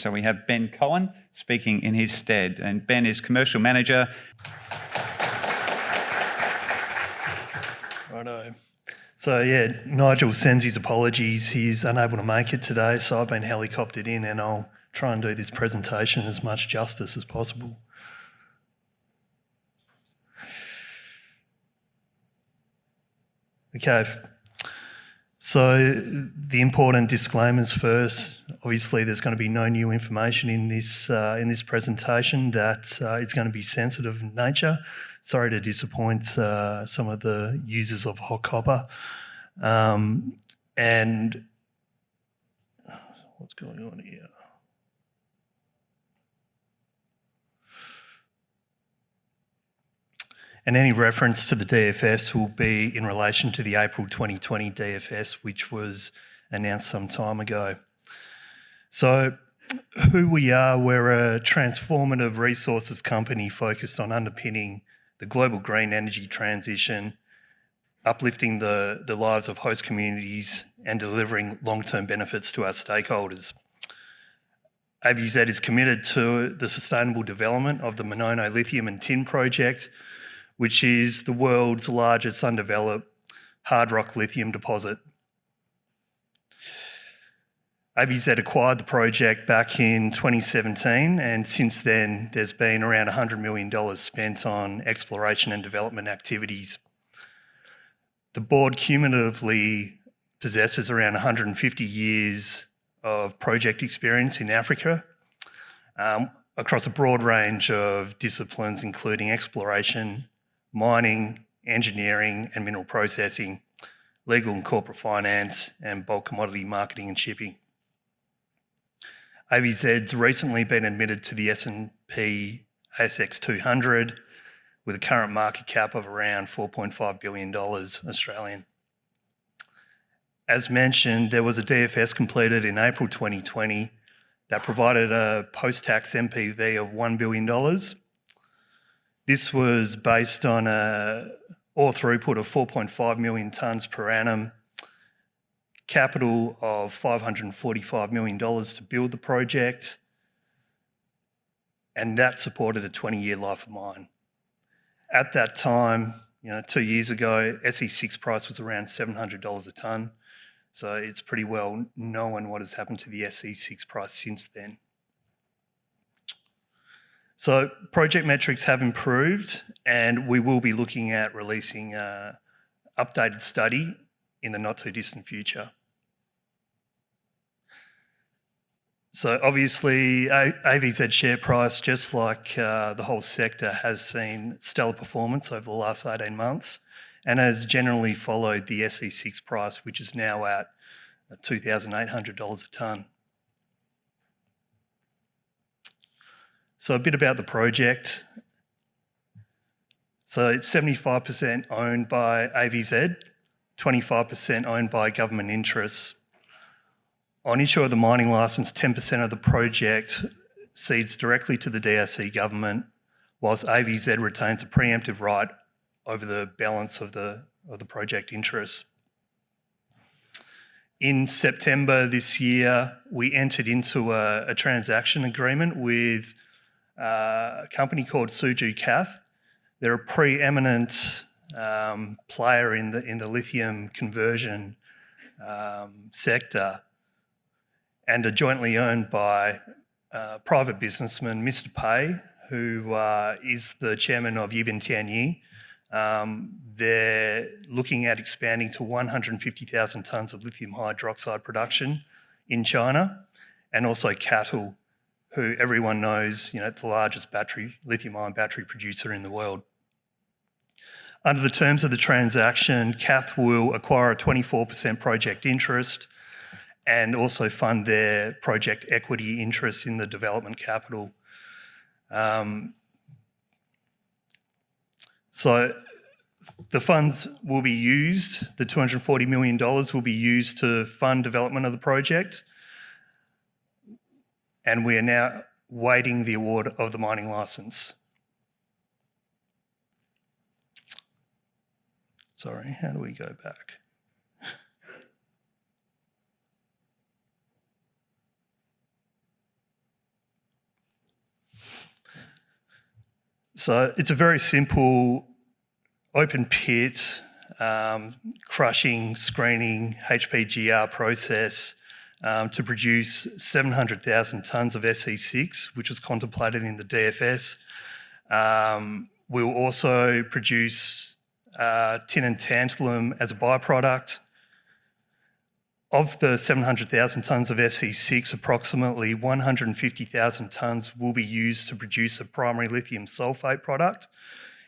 So we have Ben Cohen speaking in his stead, and Ben is Commercial Manager. Righto. So yeah, Nigel sends his apologies. He's unable to make it today, so I've been helicoptered in and I'll try and do this presentation as much justice as possible. Okay, so the important disclaimers first. Obviously, there's going to be no new information in this presentation that is going to be sensitive in nature. Sorry to disappoint some of the users of hot copper. And what's going on here? And any reference to the DFS will be in relation to the April 2020 DFS, which was announced some time ago. So who we are, we're a transformative resources company focused on underpinning the global green energy transition, uplifting the lives of host communities and delivering long-term benefits to our stakeholders. AVZ is committed to the sustainable development of the Monono lithium and tin project, which is the world's largest undeveloped hard rock lithium deposit. AVZ acquired the project back in 2017, and since then there's been around $100 million spent on exploration and development activities. The board cumulatively possesses around 150 years of project experience in Africa across a broad range of disciplines, including exploration, mining, engineering and mineral processing, legal and corporate finance, and bulk commodity marketing and shipping. AVZ's recently been admitted to the S&P ASX 200 with a current market cap of around $4.5 billion Australian. As mentioned, there was a DFS completed in April 2020 that provided a post-tax NPV of $1 billion. This was based on an ore throughput of 4.5 million tonnes per annum, capital of $545 million to build the project, and that supported a 20-year life of mine. At that time, 2 years ago, SE6 price was around $700 a tonne, so it's pretty well known what has happened to the SE6 price since then. So project metrics have improved, and we will be looking at releasing an updated study in the not too distant future. So obviously AVZ share price, just like the whole sector, has seen stellar performance over the last 18 months and has generally followed the SE6 price, which is now at $2,800 a tonne. So a bit about the project. So it's 75% owned by AVZ, 25% owned by government interests. On issue of the mining licence, 10% of the project cedes directly to the DRC government, whilst AVZ retains a preemptive right over the balance of the project interests. In September this year, we entered into a transaction agreement with a company called Suju Cath. They're a preeminent player in the lithium conversion sector, and are jointly owned by private businessman Mr. Pei, who is the chairman of Yibin Tianyi. They're looking at expanding to 150,000 tonnes of lithium hydroxide production in China, and also CATL, who everyone knows, the largest lithium-ion battery producer in the world. Under the terms of the transaction, CATH will acquire a 24% project interest and also fund their project equity interest in the development capital. So the funds will be used, the $240 million will be used to fund development of the project, and we are now waiting the award of the mining licence. Sorry, how do we go back? So it's a very simple open pit crushing, screening, HPGR process to produce 700,000 tonnes of SE6, which was contemplated in the DFS. We'll also produce tin and tantalum as a byproduct. Of the 700,000 tonnes of SE6, approximately 150,000 tonnes will be used to produce a primary lithium sulfate product.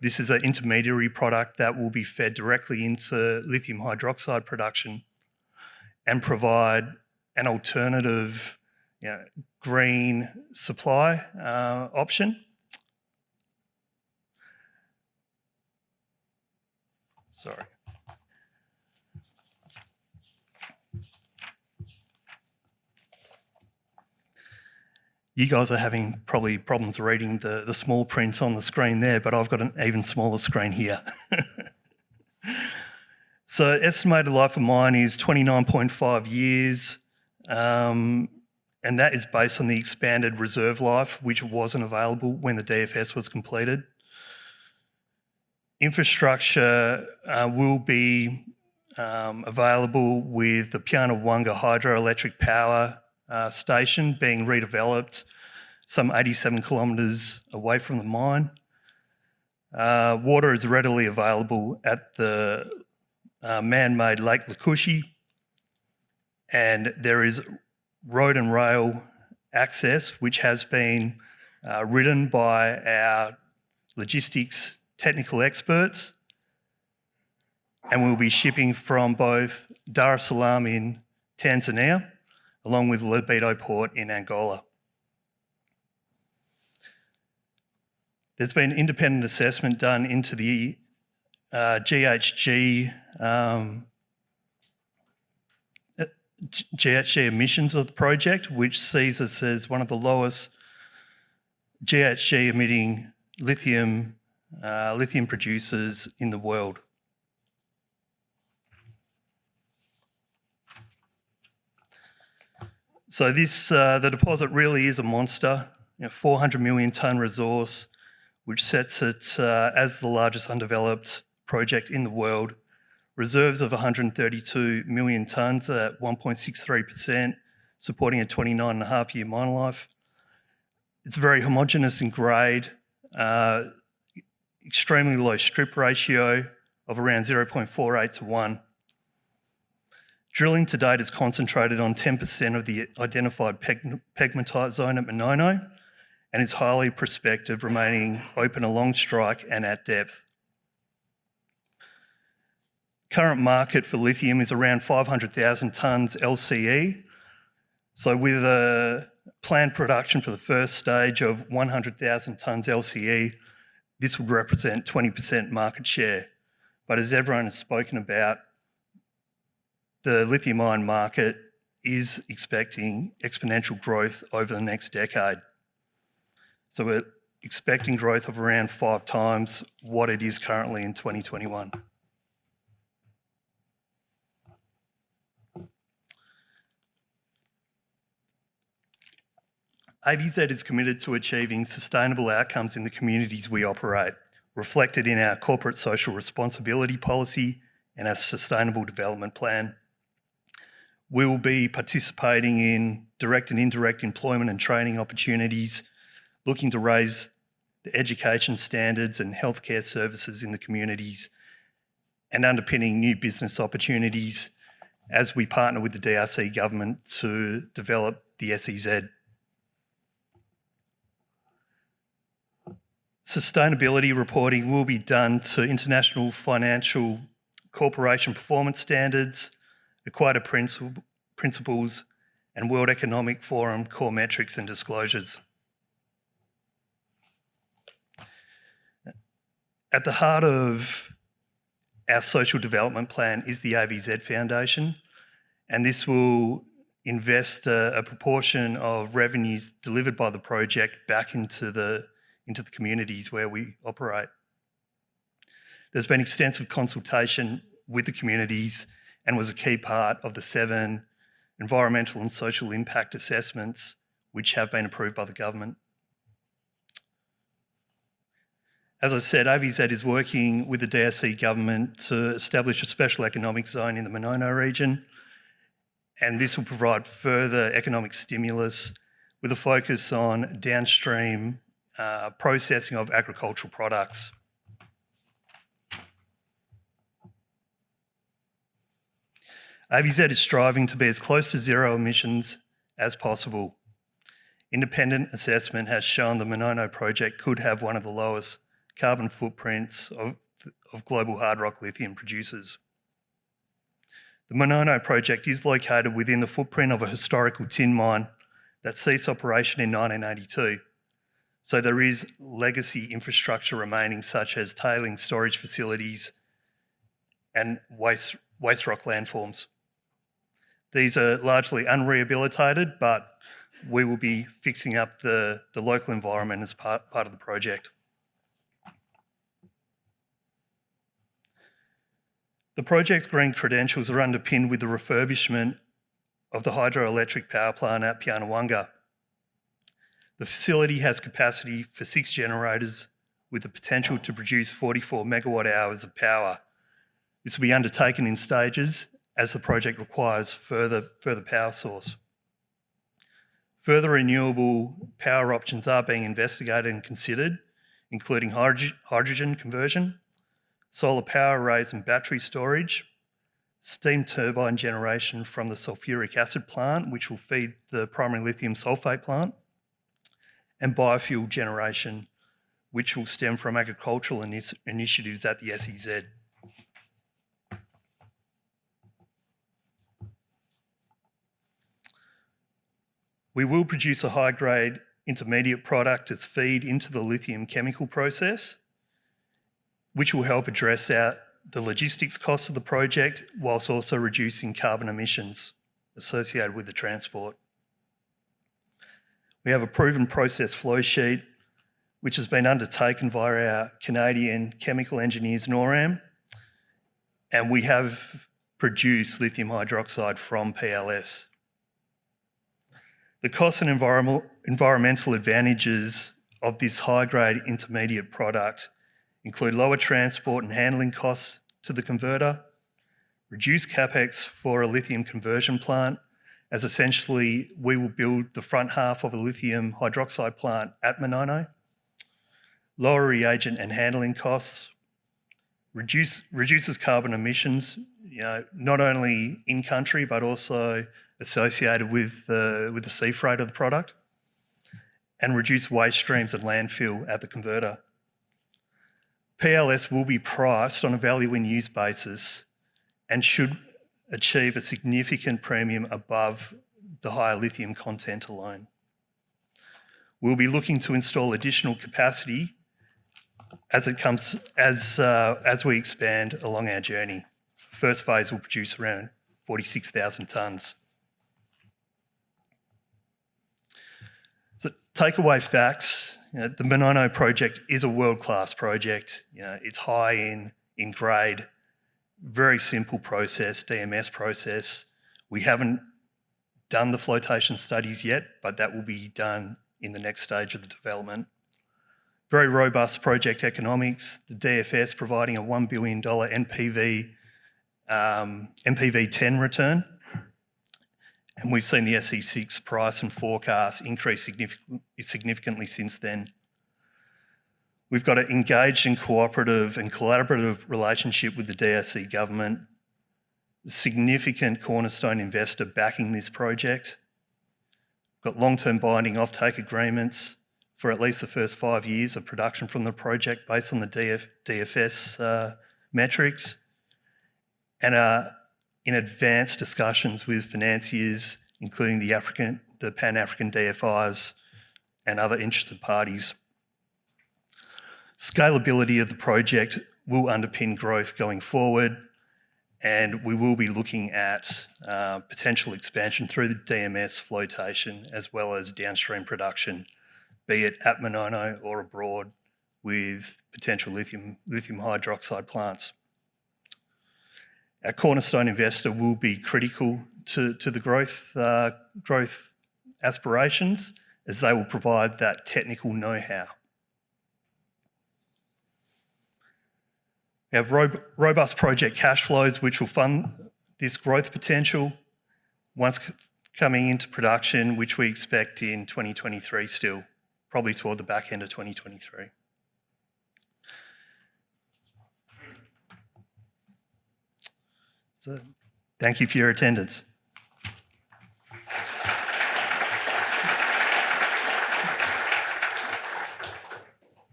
This is an intermediary product that will be fed directly into lithium hydroxide production and provide an alternative green supply option. Sorry. You guys are having probably problems reading the small print on the screen there, but I've got an even smaller screen here. So estimated life of mine is 29.5 years, and that is based on the expanded reserve life, which wasn't available when the DFS was completed. Infrastructure will be available with the Pianawonga hydroelectric power station being redeveloped some 87 kilometres away from the mine. Water is readily available at the man-made Lake Lakushi, and there is road and rail access which has been ridden by our logistics technical experts, and we'll be shipping from both Dar es Salaam in Tanzania along with Lobito Port in Angola. There's been independent assessment done into the GHG emissions of the project, which sees us as one of the lowest GHG emitting lithium producers in the world. So the deposit really is a monster, 400 million tonne resource, which sets it as the largest undeveloped project in the world. Reserves of 132 million tonnes at 1.63%, supporting a 29.5-year mine life. It's very homogeneous in grade, extremely low strip ratio of around 0.48 to 1. Drilling to date is concentrated on 10% of the identified pegmatite zone at Manono and is highly prospective, remaining open along strike and at depth. Current market for lithium is around 500,000 tonnes LCE. So with a planned production for the first stage of 100,000 tonnes LCE, this would represent 20% market share. But as everyone has spoken about, the lithium ion market is expecting exponential growth over the next decade. So we're expecting growth of around 5 times what it is currently in 2021. AVZ is committed to achieving sustainable outcomes in the communities we operate, reflected in our corporate social responsibility policy and our sustainable development plan. We will be participating in direct and indirect employment and training opportunities, looking to raise the education standards and healthcare services in the communities, and underpinning new business opportunities as we partner with the DRC government to develop the SEZ. Sustainability reporting will be done to International Financial Corporation Performance Standards, Equator Principles, and World Economic Forum core metrics and disclosures. At the heart of our social development plan is the AVZ Foundation, and this will invest a proportion of revenues delivered by the project back into the communities where we operate. There's been extensive consultation with the communities and was a key part of the 7 environmental and social impact assessments which have been approved by the government. As I said, AVZ is working with the DRC government to establish a special economic zone in the Monono region, and this will provide further economic stimulus with a focus on downstream processing of agricultural products. AVZ is striving to be as close to zero emissions as possible. Independent assessment has shown the Monono project could have one of the lowest carbon footprints of global hard rock lithium producers. The Monono project is located within the footprint of a historical tin mine that ceased operation in 1982. So there is legacy infrastructure remaining, such as tailings storage facilities and waste rock landforms. These are largely unrehabilitated, but we will be fixing up the local environment as part of the project. The project's green credentials are underpinned with the refurbishment of the hydroelectric power plant at Pianawanga. The facility has capacity for 6 generators with the potential to produce 44 megawatt hours of power. This will be undertaken in stages as the project requires further power source. Further renewable power options are being investigated and considered, including hydrogen conversion, solar power arrays and battery storage, steam turbine generation from the sulfuric acid plant, which will feed the primary lithium sulfate plant, and biofuel generation, which will stem from agricultural initiatives at the SEZ. We will produce a high-grade intermediate product as feed into the lithium chemical process, which will help address out the logistics costs of the project whilst also reducing carbon emissions associated with the transport. We have a proven process flow sheet which has been undertaken via our Canadian chemical engineers NORAM, and we have produced lithium hydroxide from PLS. The cost and environmental advantages of this high-grade intermediate product include lower transport and handling costs to the converter, reduced capex for a lithium conversion plant, as essentially we will build the front half of a lithium hydroxide plant at Monono, lower reagent and handling costs, reduces carbon emissions, not only in country but also associated with the sea freight of the product, and reduce waste streams and landfill at the converter. PLS will be priced on a value in use basis and should achieve a significant premium above the higher lithium content alone. We'll be looking to install additional capacity as we expand along our journey. First phase will produce around 46,000 tonnes. So takeaway facts, the Monono project is a world-class project. It's high in grade, very simple process, DMS process. We haven't done the flotation studies yet, but that will be done in the next stage of the development. Very robust project economics, the DFS providing a $1 billion NPV 10 return. And we've seen the SE6 price and forecast increase significantly since then. We've got an engaged and cooperative and collaborative relationship with the DRC government, a significant cornerstone investor backing this project. We've got long-term binding offtake agreements for at least the first 5 years of production from the project based on the DFS metrics, and are in advanced discussions with financiers, including the Pan-African DFIs and other interested parties. Scalability of the project will underpin growth going forward, and we will be looking at potential expansion through the DMS flotation as well as downstream production, be it at Monono or abroad with potential lithium hydroxide plants. Our cornerstone investor will be critical to the growth aspirations, as they will provide that technical know-how. We have robust project cash flows which will fund this growth potential once coming into production, which we expect in 2023 still, probably toward the back end of 2023. So, thank you for your attendance.